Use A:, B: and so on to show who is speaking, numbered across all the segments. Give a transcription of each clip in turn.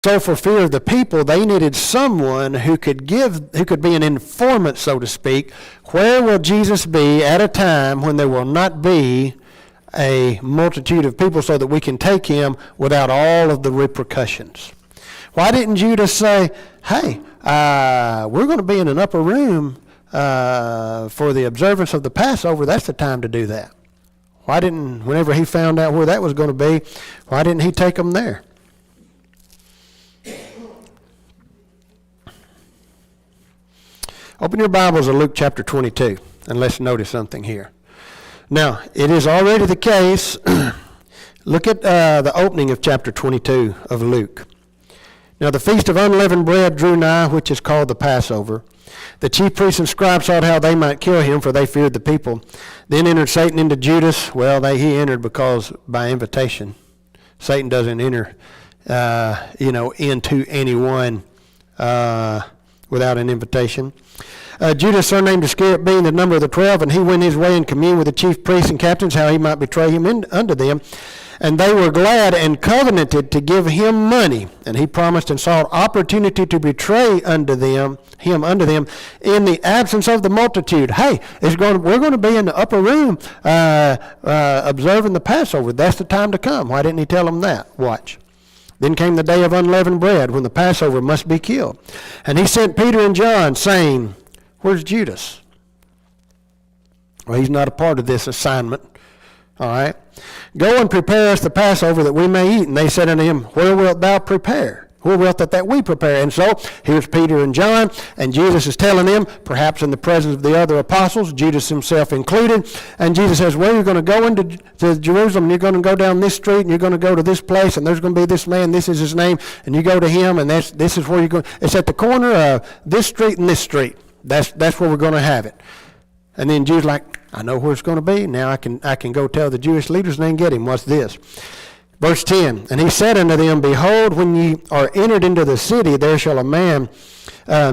A: So for fear of the people, they needed someone who could be an informant, so to speak. Where will Jesus be at a time when there will not be a multitude of people so that we can take him without all of the repercussions? Why didn't Judas say, hey, we're going to be in an upper room for the observance of the Passover? That's the time to do that. Whenever he found out where that was going to be, why didn't he take them there? Open your Bibles to Luke chapter 22, and let's notice something here. Now, it is already the case. Look at the opening of chapter 22 of Luke. Now, the feast of unleavened bread drew nigh, which is called the Passover. The chief priests and scribes sought how they might kill him, for they feared the people. Then entered Satan into Judas. Well, he entered because by invitation. Satan doesn't enter, into anyone without an invitation. Judas, surnamed Iscariot, being the number of the 12, and he went his way and communed with the chief priests and captains, how he might betray him unto them. And they were glad and covenanted to give him money. And he promised and sought opportunity to betray him unto them in the absence of the multitude. Hey, we're going to be in the upper room observing the Passover. That's the time to come. Why didn't he tell them that? Watch. Then came the day of unleavened bread, when the Passover must be killed. And he sent Peter and John, saying, where's Judas? Well, he's not a part of this assignment. All right. Go and prepare us the Passover that we may eat. And they said unto him, where wilt thou prepare? Where wilt that we prepare? And so here's Peter and John, and Jesus is telling them, perhaps in the presence of the other apostles, Judas himself included, and Jesus says, well, you're going to go to Jerusalem, and you're going to go down this street, and you're going to go to this place, and there's going to be this man, this is his name, and you go to him, and this is where you're going. It's at the corner of this street and this street. That's where we're going to have it. And then Judas like, I know where it's going to be. Now I can go tell the Jewish leaders and they can get him. What's this? Verse 10, and he said unto them, behold, when ye are entered into the city, there shall a man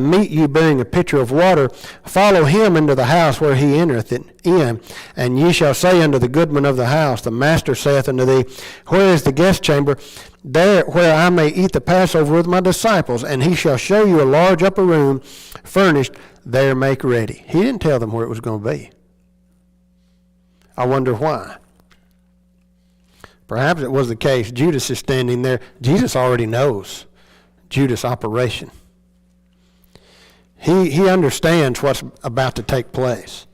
A: meet you bearing a pitcher of water. Follow him into the house where he entereth in. And ye shall say unto the goodman of the house, the master saith unto thee, where is the guest chamber, there where I may eat the Passover with my disciples? And he shall show you a large upper room, furnished, there make ready. He didn't tell them where it was going to be. I wonder why. Perhaps it was the case. Judas is standing there. Jesus already knows Judas' operation. He understands what's about to take place.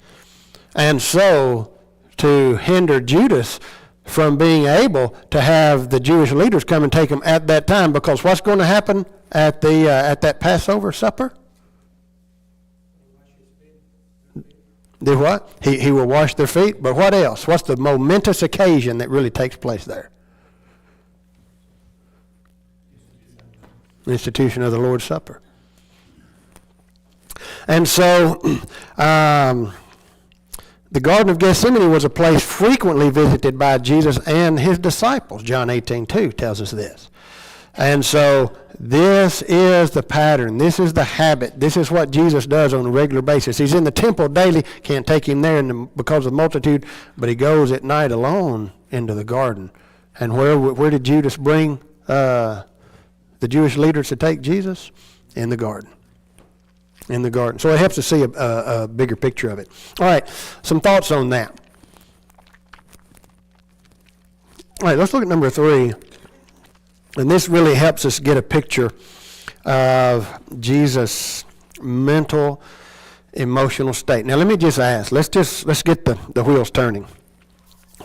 A: And so to hinder Judas from being able to have the Jewish leaders come and take him at that time, because what's going to happen at that Passover supper? Do what? He will wash their feet, but what else? What's the momentous occasion that really takes place there? The institution of the Lord's Supper. And so the Garden of Gethsemane was a place frequently visited by Jesus and his disciples. John 18:2 tells us this. And so this is the pattern. This is the habit. This is what Jesus does on a regular basis. He's in the temple daily. Can't take him there because of the multitude, but he goes at night alone into the garden. And where did Judas bring the Jewish leaders to take Jesus? In the garden. In the garden. So it helps us see a bigger picture of it. All right, some thoughts on that. All right, let's look at number 3. And this really helps us get a picture of Jesus' mental, emotional state. Now let me just ask, let's get the wheels turning.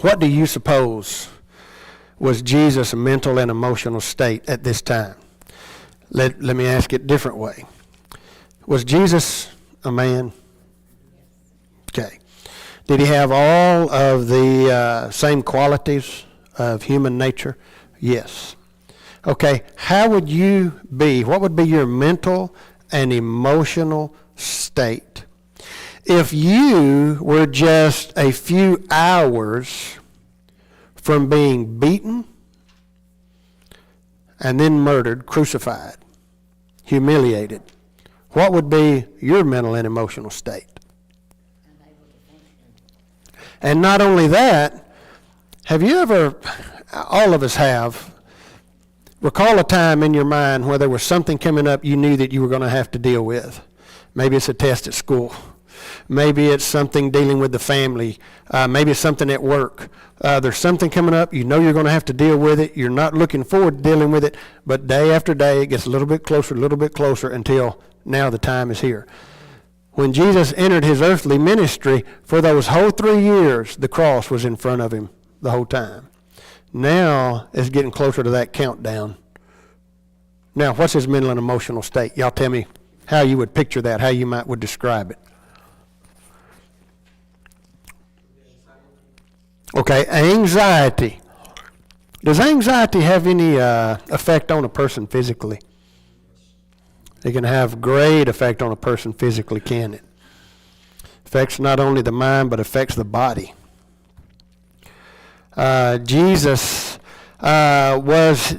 A: What do you suppose was Jesus' mental and emotional state at this time? Let me ask it a different way. Was Jesus a man? Okay. Did he have all of the same qualities of human nature? Yes. Okay, how would you be? What would be your mental and emotional state if you were just a few hours from being beaten and then murdered, crucified, humiliated? What would be your mental and emotional state? And not only that, have you ever, all of us have, Recall a time in your mind where there was something coming up you knew that you were going to have to deal with. Maybe it's a test at school. Maybe it's something dealing with the family. Maybe it's something at work. There's something coming up. You know you're going to have to deal with it. You're not looking forward to dealing with it. But day after day, it gets a little bit closer until now the time is here. When Jesus entered his earthly ministry, for those whole 3 years, the cross was in front of him the whole time. Now it's getting closer to that countdown. Now, what's his mental and emotional state? Y'all tell me how you would picture that, how you would describe it. Okay, anxiety. Does anxiety have any effect on a person physically? It can have great effect on a person physically, can it? Affects not only the mind, but affects the body. Jesus was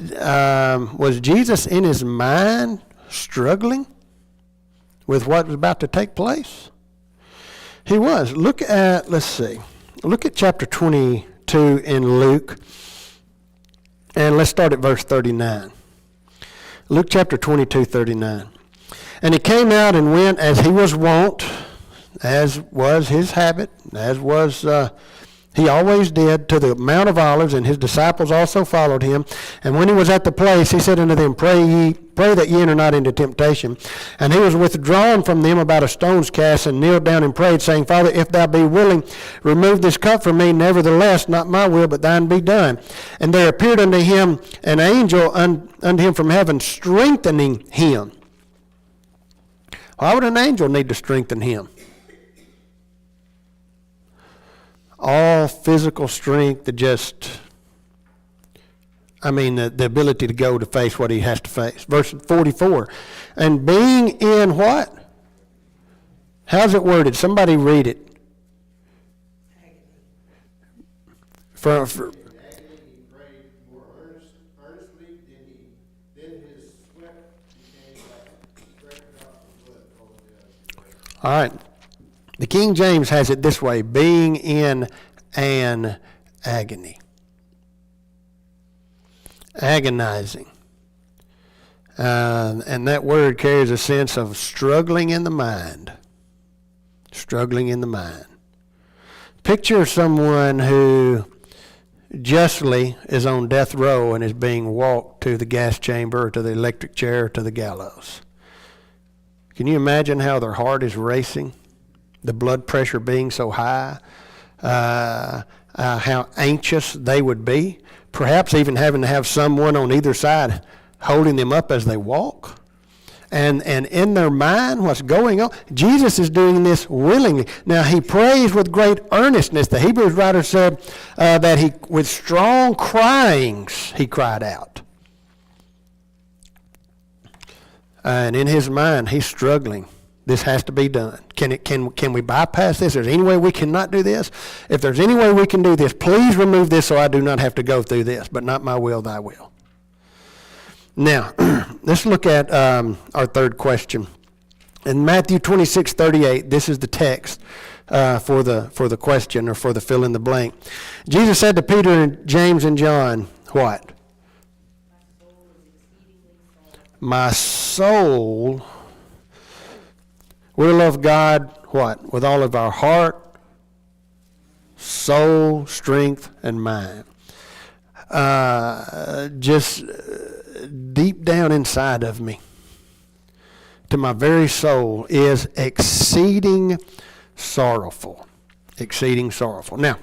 A: Jesus in his mind struggling with what was about to take place? He was. Look at chapter 22 in Luke, and let's start at verse 39. Luke chapter 22, 39. And he came out and went as he was wont, as was his habit, as was he always did, to the Mount of Olives, and his disciples also followed him. And when he was at the place, he said unto them, Pray that ye enter not into temptation. And he was withdrawn from them about a stone's cast, and kneeled down and prayed, saying, Father, if thou be willing, remove this cup from me. Nevertheless, not my will, but thine be done. And there appeared unto him an angel unto him from heaven, strengthening him. Why would an angel need to strengthen him? All physical strength, the ability to go to face what he has to face. Verse 44. And being in what? How's it worded? Somebody read it. For all right. The King James has it this way, being in an agony. Agonizing. And that word carries a sense of struggling in the mind. Struggling in the mind. Picture someone who justly is on death row and is being walked to the gas chamber, or to the electric chair, or to the gallows. Can you imagine how their heart is racing? The blood pressure being so high, how anxious they would be, perhaps even having to have someone on either side holding them up as they walk. And in their mind, what's going on? Jesus is doing this willingly. Now, he prays with great earnestness. The Hebrews writer said that he, with strong cryings, he cried out. And in his mind, he's struggling. This has to be done. Can we bypass this? Is there any way we cannot do this? If there's any way we can do this, please remove this so I do not have to go through this. But not my will, thy will. Now, let's look at our third question. In Matthew 26:38, this is the text for the question, or for the fill in the blank. Jesus said to Peter and James and John, what? My soul will love God, what? With all of our heart, soul, strength, and mind. Just deep down inside of me, to my very soul, is exceeding sorrowful. Exceeding sorrowful. Now,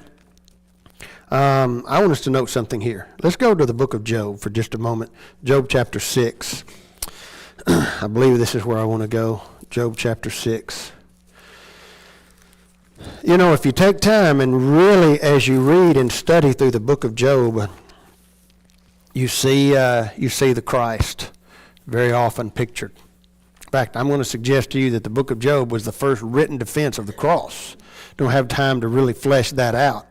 A: I want us to note something here. Let's go to the book of Job for just a moment. Job chapter 6. I believe this is where I want to go. Job chapter 6. You know, if you take time and really, as you read and study through the book of Job, you see the Christ very often pictured. In fact, I'm going to suggest to you that the book of Job was the first written defense of the cross. Don't have time to really flesh that out.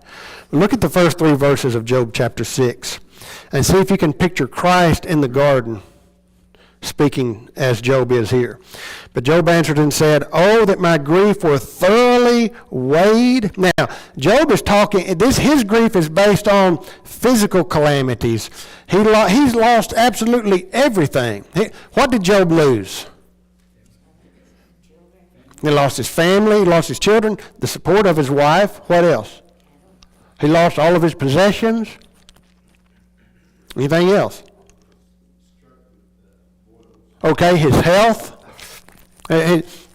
A: Look at the first 3 verses of Job chapter 6 and see if you can picture Christ in the garden speaking as Job is here. But Job answered and said, "Oh, that my grief were thoroughly weighed." Now, Job is talking, his grief is based on physical calamities. He's lost absolutely everything. What did Job lose? He lost his family, he lost his children, the support of his wife. What else? He lost all of his possessions. Anything else? Okay, his health.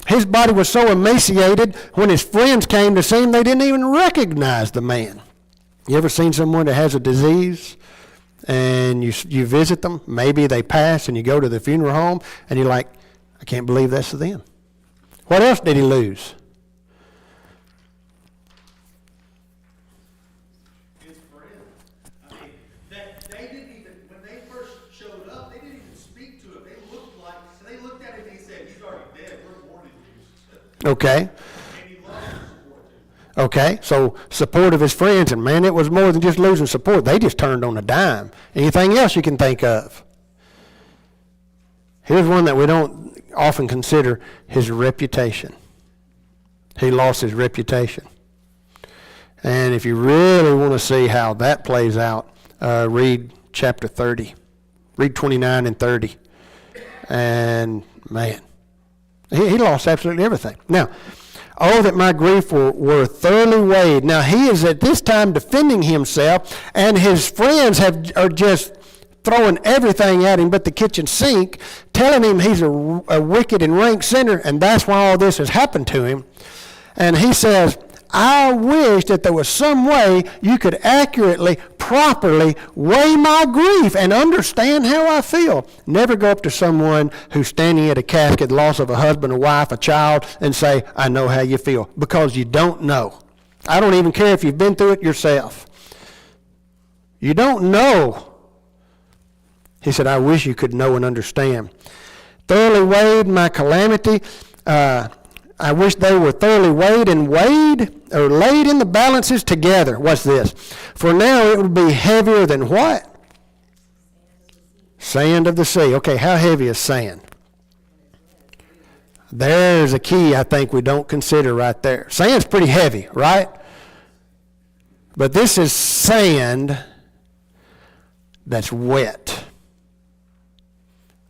A: His body was so emaciated, when his friends came to see him, they didn't even recognize the man. You ever seen someone that has a disease and you visit them? Maybe they pass and you go to the funeral home and you're like, I can't believe that's them. What else did he lose?
B: His friends. I mean, they didn't even, when they first showed up, they didn't even speak to him. They looked at him and he said, "He's already dead. We're mourning you."
A: Okay.
B: And he lost his support too.
A: Okay, so support of his friends, and man, it was more than just losing support. They just turned on a dime. Anything else you can think of? Here's one that we don't often consider: his reputation. He lost his reputation. And if you really want to see how that plays out, read chapter 30. Read 29 and 30. And man, he lost absolutely everything. Now, oh, that my grief were thoroughly weighed. Now, he is at this time defending himself, and his friends are just throwing everything at him but the kitchen sink, telling him he's a wicked and rank sinner, and that's why all this has happened to him. And he says, I wish that there was some way you could accurately, properly weigh my grief and understand how I feel. Never go up to someone who's standing at a casket, loss of a husband, a wife, a child, and say, I know how you feel, because you don't know. I don't even care if you've been through it yourself. You don't know. He said, I wish you could know and understand. Thoroughly weighed my calamity. I wish they were thoroughly weighed or laid in the balances together. What's this? For now it would be heavier than what? Sand of the sea. Okay, how heavy is sand? There's a key I think we don't consider right there. Sand's pretty heavy, right? But this is sand that's wet.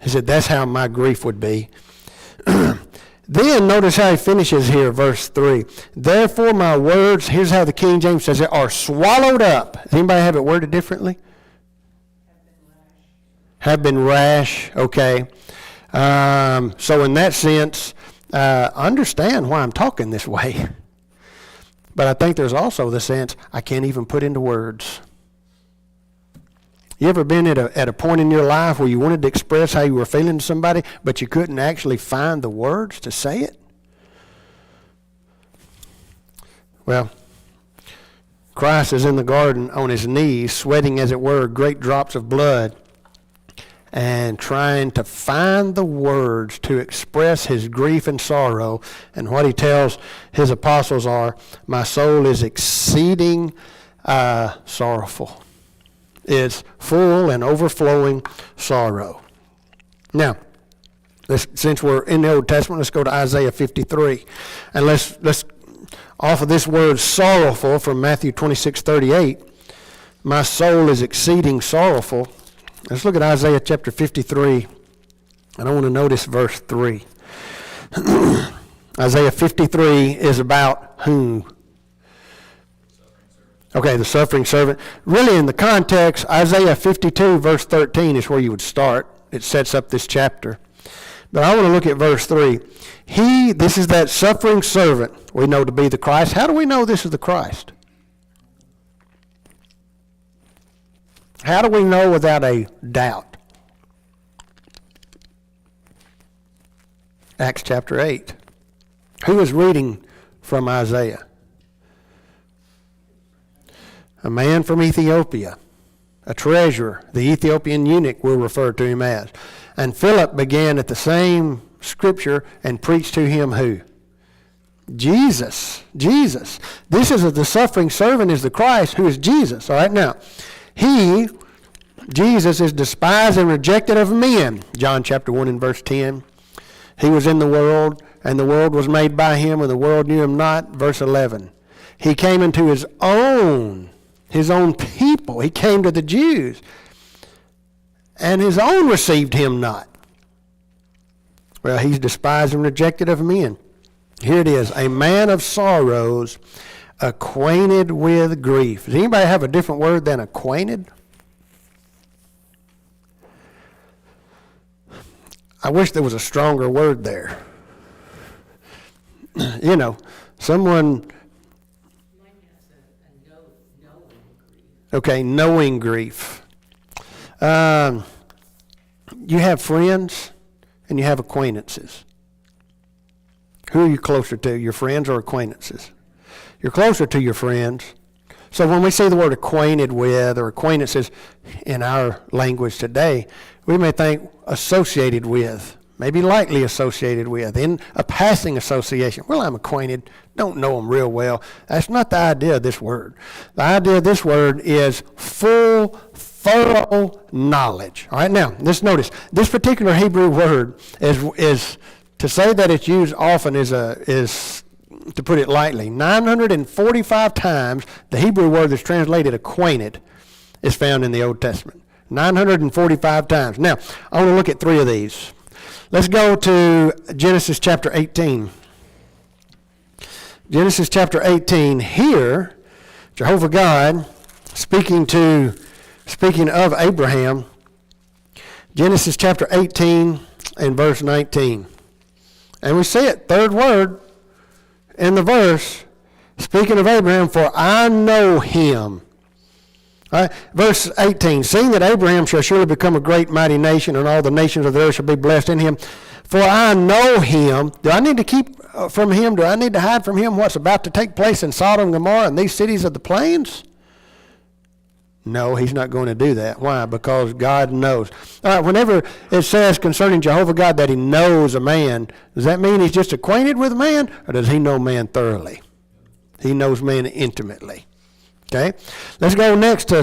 A: He said, that's how my grief would be. Then notice how he finishes here, verse 3. Therefore my words, here's how the King James says it, are swallowed up. Does anybody have it worded differently? Have been rash, okay. So in that sense, understand why I'm talking this way. But I think there's also the sense I can't even put into words. You ever been at a point in your life where you wanted to express how you were feeling to somebody, but you couldn't actually find the words to say it? Well, Christ is in the garden on his knees, sweating, as it were, great drops of blood, and trying to find the words to express his grief and sorrow. And what he tells his apostles are, my soul is exceeding sorrowful. It's full and overflowing sorrow. Now, since we're in the Old Testament, let's go to Isaiah 53. And let's off of this word sorrowful from Matthew 26:38. My soul is exceeding sorrowful. Let's look at Isaiah chapter 53. And I want to notice verse 3. Isaiah 53 is about whom? Okay, the suffering servant. Really, in the context, Isaiah 52, verse 13 is where you would start. It sets up this chapter. But I want to look at verse 3. This is that suffering servant we know to be the Christ. How do we know this is the Christ? How do we know without a doubt? Acts chapter 8. Who is reading from Isaiah? A man from Ethiopia, a treasurer, the Ethiopian eunuch we'll refer to him as. And Philip began at the same scripture and preached to him who? Jesus. Jesus. This is the suffering servant is the Christ, who is Jesus. All right, now, he Jesus is despised and rejected of men. John chapter 1 and verse 10. He was in the world, and the world was made by him, and the world knew him not. Verse 11. He came into his own people. He came to the Jews, and his own received him not. Well, he's despised and rejected of men. Here it is, a man of sorrows, acquainted with grief. Does anybody have a different word than acquainted? I wish there was a stronger word there. You know, someone... Okay, knowing grief. You have friends and you have acquaintances. Who are you closer to, your friends or acquaintances? You're closer to your friends. So when we say the word acquainted with or acquaintances in our language today, we may think associated with, maybe lightly associated with, in a passing association. Well, I'm acquainted, don't know them real well. That's not the idea of this word. The idea of this word is full, thorough knowledge. All right, now, let's notice, this particular Hebrew word is to say that it's used often is to put it lightly, 945 times the Hebrew word that's translated acquainted is found in the Old Testament. 945 times. Now, I want to look at three of these. Let's go to Genesis chapter 18. Genesis chapter 18. Here, Jehovah God, speaking of Abraham, Genesis chapter 18 and verse 19. And we see it, third word in the verse, speaking of Abraham, for I know him. All right, verse 18, seeing that Abraham shall surely become a great mighty nation, and all the nations of the earth shall be blessed in him. For I know him. Do I need to keep from him? Do I need to hide from him what's about to take place in Sodom and Gomorrah and these cities of the plains? No, he's not going to do that. Why? Because God knows. All right, whenever it says concerning Jehovah God that he knows a man, does that mean he's just acquainted with man, or does he know man thoroughly? He knows man intimately. Okay? Let's go next to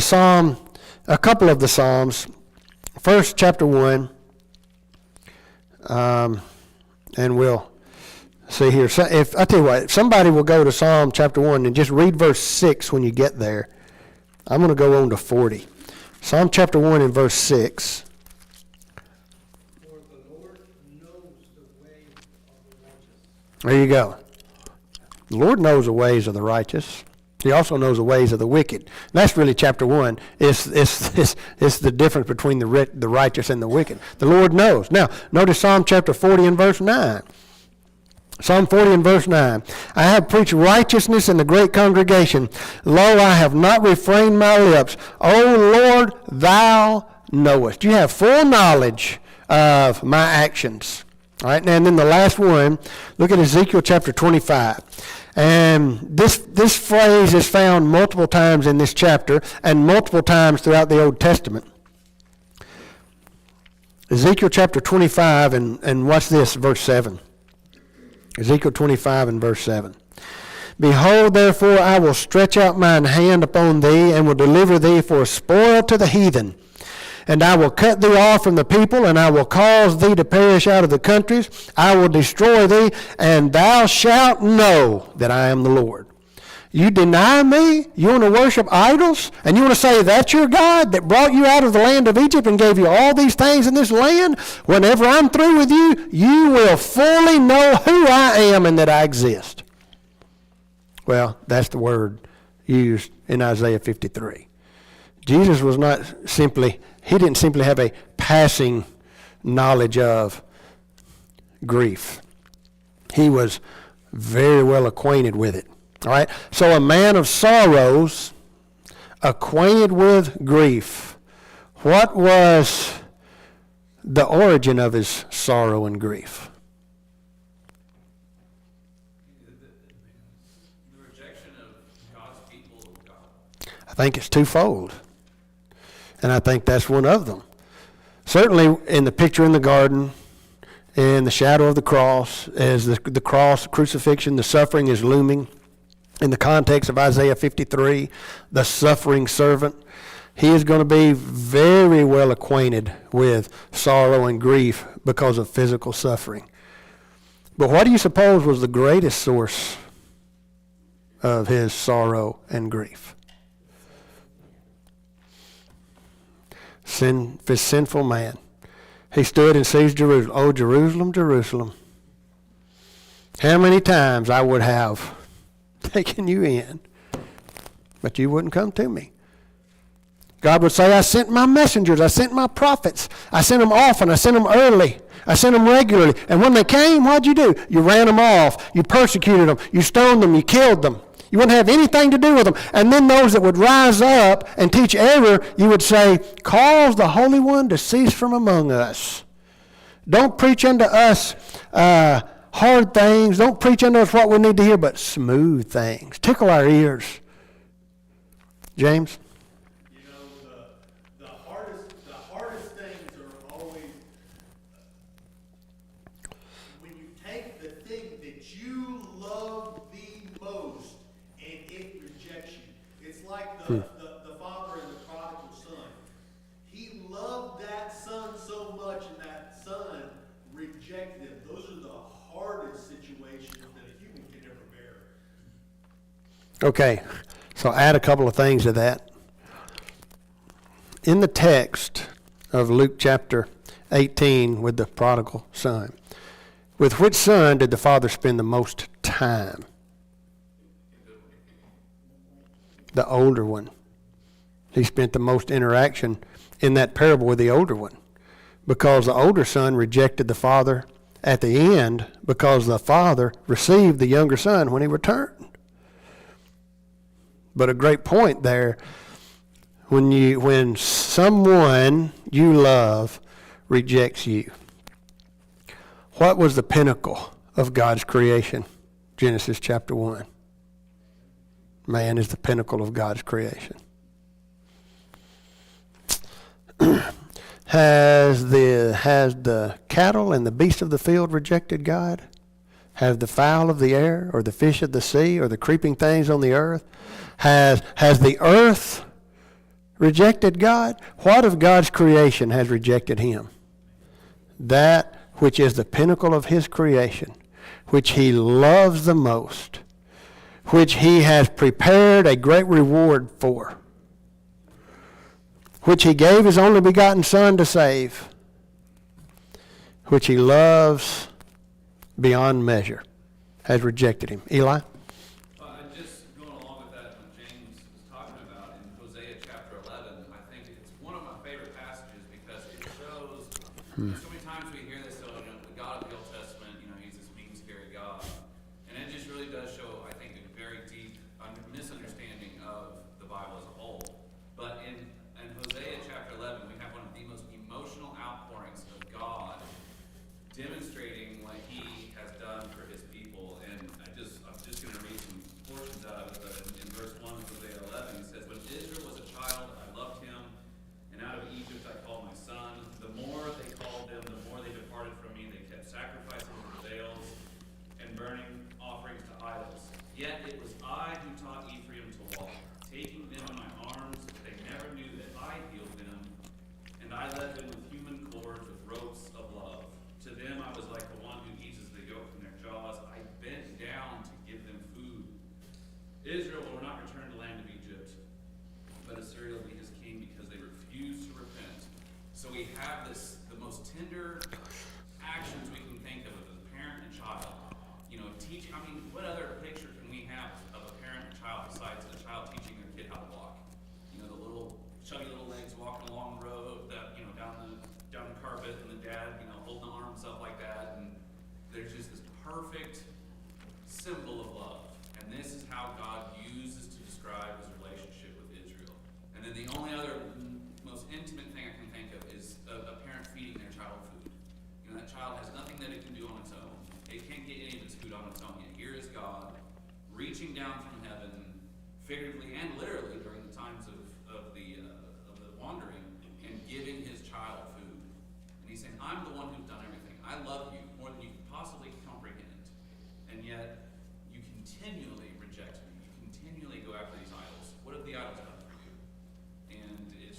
A: a couple of the Psalms. First, chapter 1. And we'll see here. So I tell you what, if somebody will go to Psalm chapter 1 and just read verse 6 when you get there. I'm going to go on to 40. Psalm chapter 1 and verse 6.
B: For the Lord knows the way of the righteous.
A: There you go. The Lord knows the ways of the righteous. He also knows the ways of the wicked. And that's really chapter 1. It's the difference between the righteous and the wicked. The Lord knows. Now, notice Psalm chapter 40 and verse 9. Psalm 40 and verse 9. I have preached righteousness in the great congregation. Lo, I have not refrained my lips. O Lord, thou knowest. You have full knowledge of my actions. All right, and then the last one, look at Ezekiel chapter 25. And this phrase is found multiple times in this chapter and multiple times throughout the Old Testament. Ezekiel chapter 25, and watch this, verse 7. Ezekiel 25 and verse 7. Behold, therefore, I will stretch out mine hand upon thee, and will deliver thee for a spoil to the heathen. And I will cut thee off from the people, and I will cause thee to perish out of the countries. I will destroy thee, and thou shalt know that I am the Lord. You deny me? You want to worship idols? And you want to say that's your God that brought you out of the land of Egypt and gave you all these things in this land? Whenever I'm through with you, you will fully know who I am and that I exist. Well, that's the word used in Isaiah 53. Jesus was not simply, he didn't simply have a passing knowledge of grief. He was very well acquainted with it. All right, so a man of sorrows, acquainted with grief. What was the origin of his sorrow and grief?
C: The rejection of God's people of God.
A: I think it's twofold, and I think that's one of them. Certainly in the picture in the garden, in the shadow of the cross, as the cross, the crucifixion, the suffering is looming. In the context of Isaiah 53, the suffering servant, He is going to be very well acquainted with sorrow and grief because of physical suffering. But what do you suppose was the greatest source of his sorrow and grief? This sinful man. He stood and sees Jerusalem. Oh, Jerusalem, Jerusalem. How many times I would have taken you in, but you wouldn't come to me. God would say, I sent my messengers, I sent my prophets. I sent them often, I sent them early, I sent them regularly. And when they came, what'd you do? You ran them off, you persecuted them, you stoned them, you killed them. You wouldn't have anything to do with them. And then those that would rise up and teach error, you would say, cause the Holy One to cease from among us. Don't preach unto us hard things. Don't preach unto us what we need to hear, but smooth things. Tickle our ears. James?
B: You know, the hardest things are always when you take the thing that you love the most and it rejects you. It's like the father and the prodigal son. He loved that son so much, and that son rejected him. Those are the hardest situations that a human can ever bear.
A: Okay, so add a couple of things to that. In the text of Luke chapter 18 with the prodigal son, with which son did the father spend the most time? The older one. He spent the most interaction in that parable with the older one, because the older son rejected the father at the end because the father received the younger son when he returned. But a great point there, when someone you love rejects you, what was the pinnacle of God's creation? Genesis chapter 1. Man is the pinnacle of God's creation. Has the cattle and the beasts of the field rejected God? Have the fowl of the air or the fish of the sea or the creeping things on the earth? Has the earth rejected God? What of God's creation has rejected him? That which is the pinnacle of his creation, which he loves the most, which he has prepared a great reward for, which he gave his only begotten Son to save, which he loves beyond measure, has rejected him. Eli?
C: Just going along with that, what James was talking about in Hosea chapter 11, I think it's one of my favorite passages because it shows, so many times we hear this, so, the God of the Old Testament, he's this mean, scary God. And it just really does show, I think, a very deep misunderstanding of the Bible as a whole. But in Hosea chapter 11, we have one of the most emotional outpourings of God demonstrating what he has done for his people. And I'm just going to read some portions out of it. But in verse 1 of Hosea 11, he says, when Israel was a child, I loved him, and out of Egypt I called my son. The more they called them, the more they departed from me. They kept sacrificing to Baals and burning offerings to idols. Yet it was I who taught Ephraim to walk, taking them in my arms. They never knew that I healed them, and I led them with human cords, with ropes of love. To them I was like the one who eases the yoke from their jaws. I bent down to give them food. Israel will not return to the land of Egypt, but Assyria will be his king because they refuse to repent. So we have the most tender actions we can think of as a parent and child. What other picture can we have of a parent and child besides a child teaching their kid how to walk? The little chubby little legs walking along the road, down the carpet, and the dad, holding the arms up like that, and there's just this perfect symbol of love. And this is how God uses to describe his relationship with Israel. And then the only other most intimate thing I can think of is a parent feeding their child food. That child has nothing that it can do on its own. It can't get any of its food on its own yet. Here is God reaching down from heaven, figuratively and literally during the times of the wandering, and giving his child food. And he's saying, I'm the one who's done everything. I love you more than you can possibly comprehend. And yet, you continually reject me. You continually go after these idols. What have the idols done for you? And it's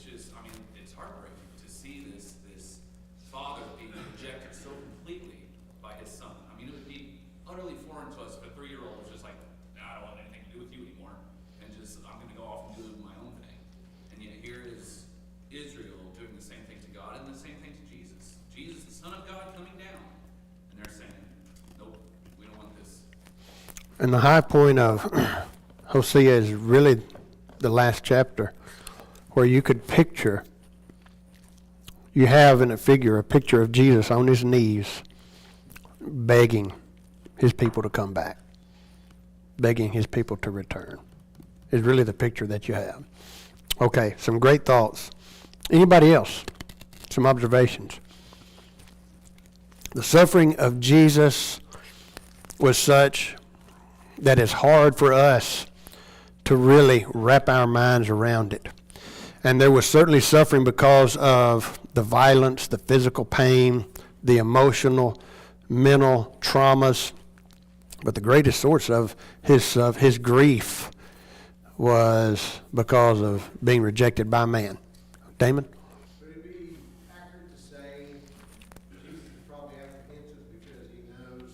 C: by his son. I mean, it would be utterly foreign to us if a 3-year-old was just like, "Nah, I don't want anything to do with you anymore, and just, I'm going to go off and do my own thing." And yet here is Israel doing the same thing to God and the same thing to Jesus. Jesus, the Son of God, coming down. And they're saying, "Nope, we don't want this."
A: And the high point of Hosea is really the last chapter, where you could picture, you have in a picture of Jesus on his knees begging his people to come back, begging his people to return. Is really the picture that you have. Okay, some great thoughts. Anybody else? Some observations. The suffering of Jesus was such that it's hard for us to really wrap our minds around it. And there was certainly suffering because of the violence, the physical pain, the emotional, mental traumas. But the greatest source of his grief was because of being rejected by man. Damon?
D: Would it be accurate to say Jesus is probably apprehensive because he knows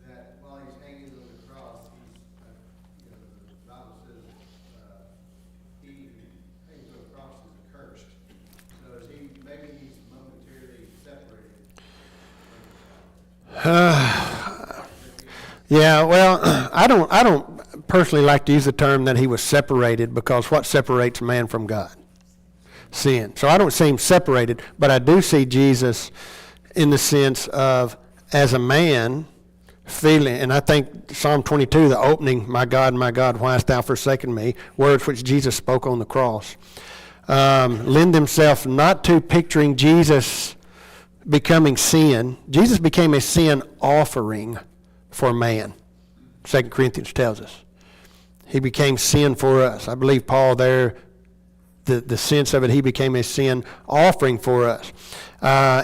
D: that while he's hanging on the cross, the Bible says he who hangs on the cross is accursed. So is he maybe he's momentarily separated from the
A: Yeah, well, I don't personally like to use the term that he was separated, because what separates man from God? Sin. So I don't see him separated, but I do see Jesus in the sense of, as a man, feeling, and I think Psalm 22, the opening, my God, why hast thou forsaken me, words which Jesus spoke on the cross, lend themselves not to picturing Jesus becoming sin. Jesus became a sin offering for man. 2 Corinthians tells us. He became sin for us. I believe Paul there, the sense of it, he became a sin offering for us.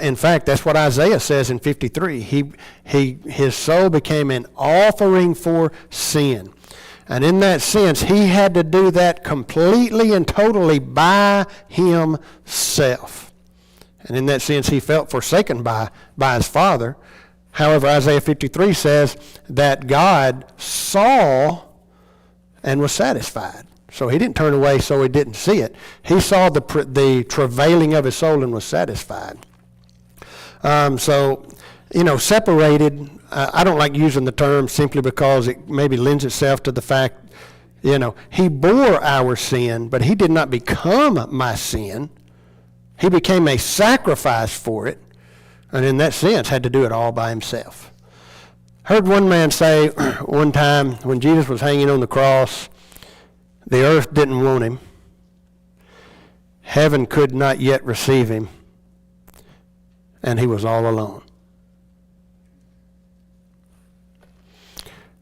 A: In fact, that's what Isaiah says in 53. His soul became an offering for sin. And in that sense, he had to do that completely and totally by himself. And in that sense, he felt forsaken by his Father. However, Isaiah 53 says that God saw and was satisfied. So he didn't turn away so he didn't see it. He saw the travailing of his soul and was satisfied. Separated, I don't like using the term simply because it maybe lends itself to the fact, he bore our sin, but he did not become my sin. He became a sacrifice for it, and in that sense had to do it all by himself. Heard one man say one time, when Jesus was hanging on the cross, the earth didn't want him. Heaven could not yet receive him, and he was all alone.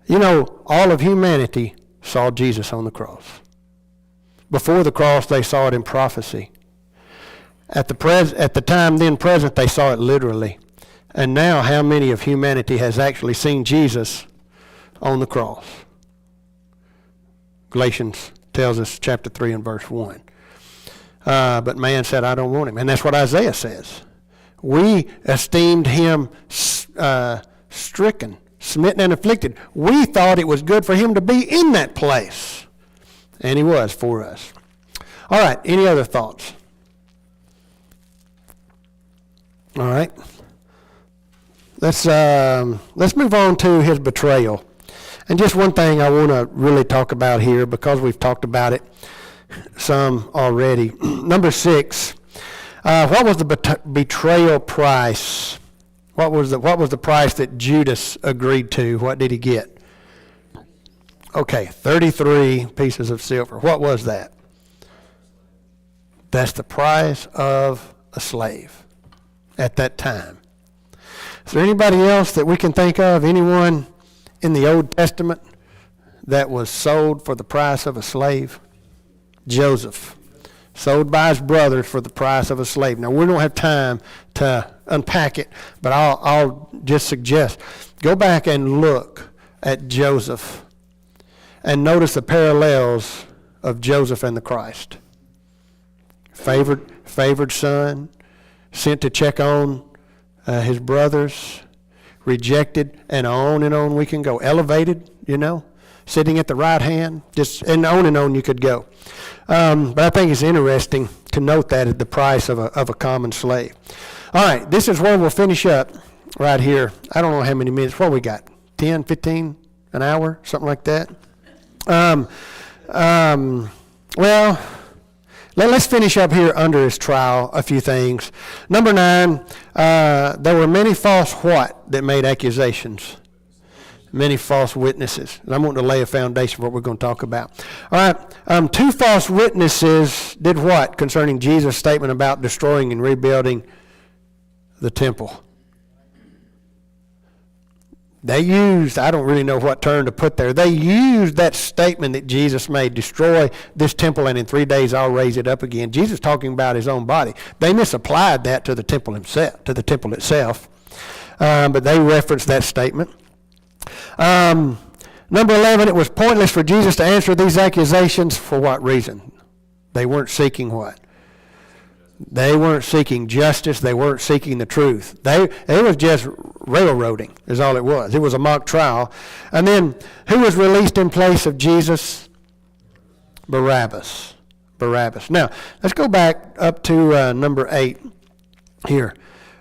A: All of humanity saw Jesus on the cross. Before the cross, they saw it in prophecy. At the time then present, they saw it literally. And now, how many of humanity has actually seen Jesus on the cross? Galatians tells us, chapter 3 and verse 1. But man said, I don't want him. And that's what Isaiah says. We esteemed him stricken, smitten, and afflicted. We thought it was good for him to be in that place. And he was for us. All right, any other thoughts? All right. Let's move on to his betrayal. And just one thing I want to really talk about here, because we've talked about it some already. Number 6, what was the betrayal price? What was the price that Judas agreed to? What did he get? Okay, 33 pieces of silver. What was that? That's the price of a slave at that time. Is there anybody else that we can think of? Anyone in the Old Testament that was sold for the price of a slave? Joseph, sold by his brothers for the price of a slave. Now, we don't have time to unpack it, but I'll just suggest, go back and look at Joseph and notice the parallels of Joseph and the Christ. Favored son, sent to check on his brothers, rejected, and on we can go. Elevated, sitting at the right hand, and on you could go. But I think it's interesting to note that at the price of a common slave. All right, this is where we'll finish up right here. I don't know how many minutes. What we got? 10, 15, an hour, something like that? Well, let's finish up here under his trial a few things. Number 9, there were many false what that made accusations? Many false witnesses. And I'm wanting to lay a foundation for what we're going to talk about. All right, 2 false witnesses did what concerning Jesus' statement about destroying and rebuilding the temple? They used, I don't really know what term to put there, they used that statement that Jesus made, destroy this temple and in 3 days I'll raise it up again. Jesus talking about his own body. They misapplied that to the temple itself, but they referenced that statement. Number 11, it was pointless for Jesus to answer these accusations. For what reason? They weren't seeking what? They weren't seeking justice. They weren't seeking the truth. It was just railroading is all it was. It was a mock trial. And then who was released in place of Jesus? Barabbas. Now, let's go back up to number 8 here.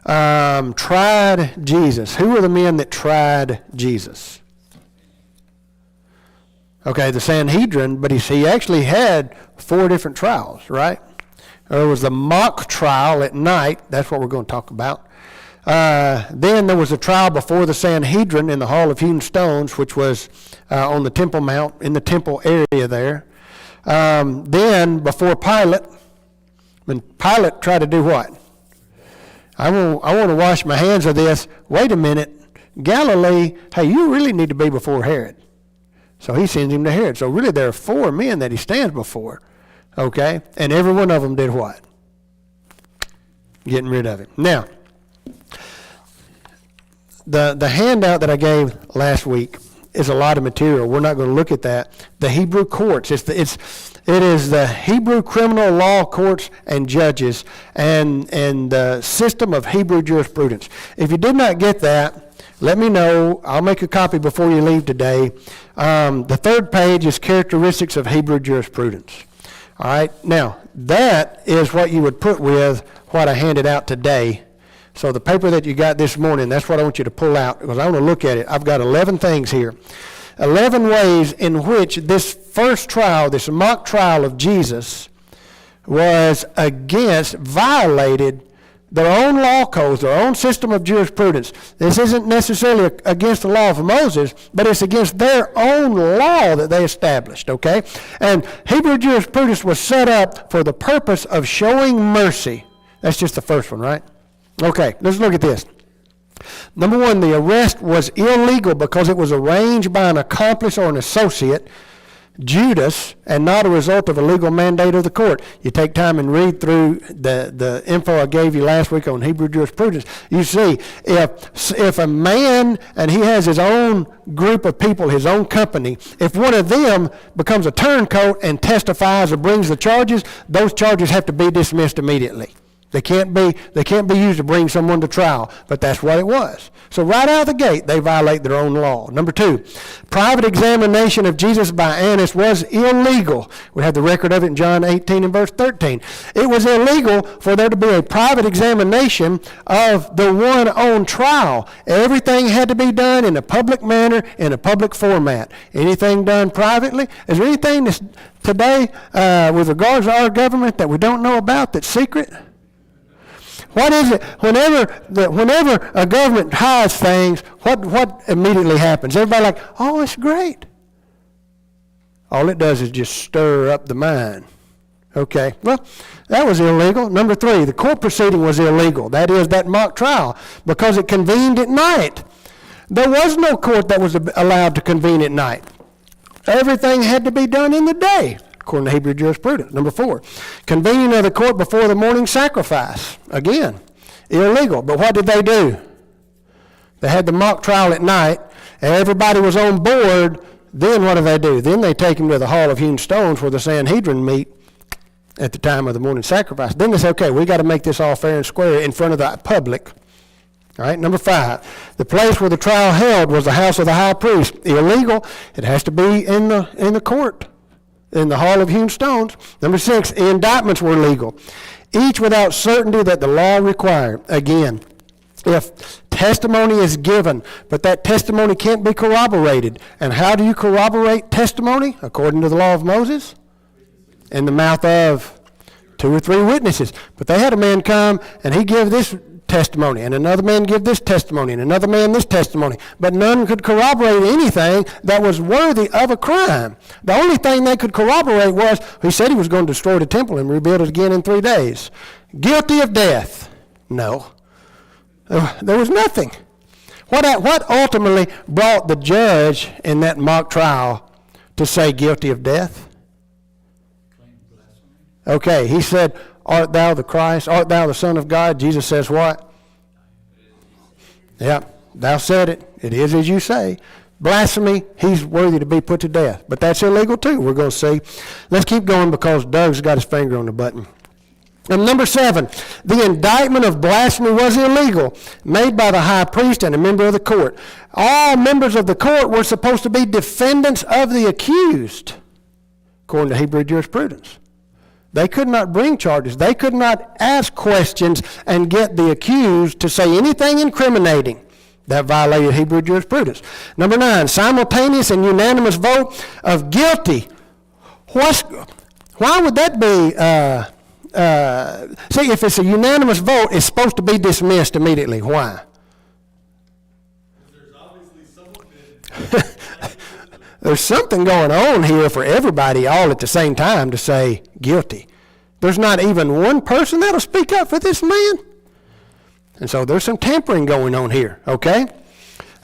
A: Tried Jesus. Who were the men that tried Jesus? Okay, the Sanhedrin, but he actually had 4 different trials, right? There was the mock trial at night. That's what we're going to talk about. Then there was a trial before the Sanhedrin in the Hall of Hewn Stones, which was on the Temple Mount, in the temple area there. Then before Pilate, when Pilate tried to do what? I want to wash my hands of this. Wait a minute. Galilee, hey, you really need to be before Herod. So he sends him to Herod. So really there are 4 men that he stands before. Okay? And every one of them did what? Getting rid of him. Now, the handout that I gave last week is a lot of material. We're not going to look at that. The Hebrew courts. It is the Hebrew criminal law courts and judges and the system of Hebrew jurisprudence. If you did not get that, let me know. I'll make a copy before you leave today. The 3rd page is characteristics of Hebrew jurisprudence. All right, now that is what you would put with what I handed out today. So the paper that you got this morning, that's what I want you to pull out because I want to look at it. I've got 11 things here. 11 ways in which this first trial, this mock trial of Jesus, violated their own law codes, their own system of jurisprudence. This isn't necessarily against the law of Moses, but it's against their own law that they established, okay? And Hebrew jurisprudence was set up for the purpose of showing mercy. That's just the first one, right? Okay, let's look at this. Number 1, the arrest was illegal because it was arranged by an accomplice or an associate, Judas, and not a result of a legal mandate of the court. You take time and read through the info I gave you last week on Hebrew jurisprudence. You see, if a man, and he has his own group of people, his own company, if one of them becomes a turncoat and testifies or brings the charges, those charges have to be dismissed immediately. They can't be used to bring someone to trial, but that's what it was. So right out of the gate, they violate their own law. Number 2, private examination of Jesus by Annas was illegal. We have the record of it in John 18 and verse 13. It was illegal for there to be a private examination of the one on trial. Everything had to be done in a public manner, in a public format. Anything done privately? Is there anything that's today with regards to our government that we don't know about that's secret? What is it? Whenever a government hides things, what immediately happens? Everybody like, oh, it's great. All it does is just stir up the mind. Okay, well, that was illegal. Number 3, the court proceeding was illegal. That is, that mock trial, because it convened at night. There was no court that was allowed to convene at night. Everything had to be done in the day, according to Hebrew jurisprudence. Number 4, convening of the court before the morning sacrifice. Again, illegal. But what did they do? They had the mock trial at night, and everybody was on board. Then what do? Then they take him to the Hall of Hewn Stones where the Sanhedrin meet at the time of the morning sacrifice. Then they say, okay, we got to make this all fair and square in front of the public. All right, number 5, the place where the trial held was the house of the high priest. Illegal. It has to be in the court, in the hall of hewn stones. Number 6, the indictments were legal, each without certainty that the law required. Again, if testimony is given, but that testimony can't be corroborated. And how do you corroborate testimony? According to the law of Moses? In the mouth of 2 or 3 witnesses. But they had a man come and he gave this testimony, and another man give this testimony, and another man this testimony. But none could corroborate anything that was worthy of a crime. The only thing they could corroborate was, he said he was going to destroy the temple and rebuild it again in 3 days. Guilty of death? No. There was nothing. What ultimately brought the judge in that mock trial to say guilty of death? Okay, he said, art thou the Christ? Art thou the Son of God? Jesus says what? Yeah, thou said it. It is as you say. Blasphemy, he's worthy to be put to death. But that's illegal too, we're going to see. Let's keep going because Doug's got his finger on the button. And number 7, the indictment of blasphemy was illegal, made by the high priest and a member of the court. All members of the court were supposed to be defendants of the accused, according to Hebrew jurisprudence. They could not bring charges. They could not ask questions and get the accused to say anything incriminating. That violated Hebrew jurisprudence. Number 9, simultaneous and unanimous vote of guilty. Why would that be? See, if it's a unanimous vote, it's supposed to be dismissed immediately. Why?
B: There's obviously something.
A: There's something going on here for everybody all at the same time to say guilty. There's not even one person that'll speak up for this man. And so there's some tampering going on here, okay?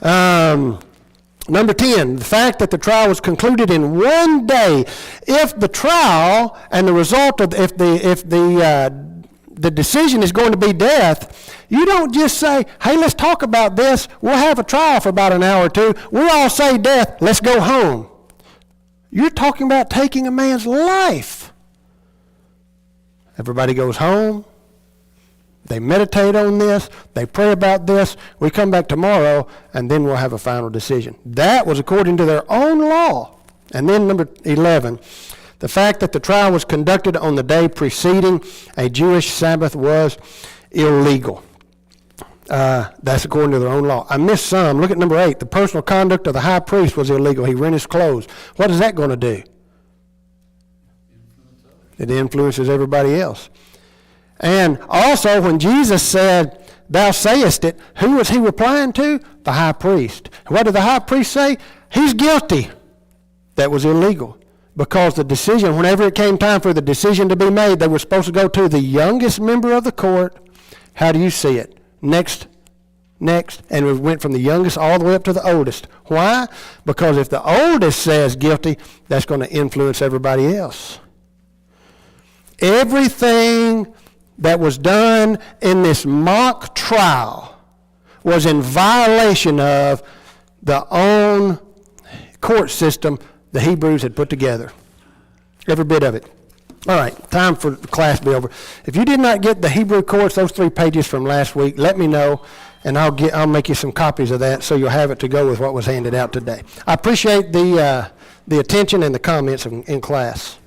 A: Number 10, the fact that the trial was concluded in 1 day. If the trial and the result of, if the decision is going to be death, you don't just say, hey, let's talk about this. We'll have a trial for about an hour or 2. We'll all say death. Let's go home. You're talking about taking a man's life. Everybody goes home. They meditate on this. They pray about this. We come back tomorrow, and then we'll have a final decision. That was according to their own law. And then number 11, the fact that the trial was conducted on the day preceding a Jewish Sabbath was illegal. That's according to their own law. I missed some. Look at number 8. The personal conduct of the high priest was illegal. He rent his clothes. What is that going to do? It influences everybody else. And also, when Jesus said, thou sayest it, who was he replying to? The high priest. What did the high priest say? He's guilty. That was illegal. Because the decision, whenever it came time for the decision to be made, they were supposed to go to the youngest member of the court. How do you see it? Next. And it went from the youngest all the way up to the oldest. Why? Because if the oldest says guilty, that's going to influence everybody else. Everything that was done in this mock trial was in violation of the own court system the Hebrews had put together. Every bit of it. All right, time for the class to be over. If you did not get the Hebrew course, those 3 pages from last week, let me know, and I'll make you some copies of that so you'll have it to go with what was handed out today. I appreciate the attention and the comments in class.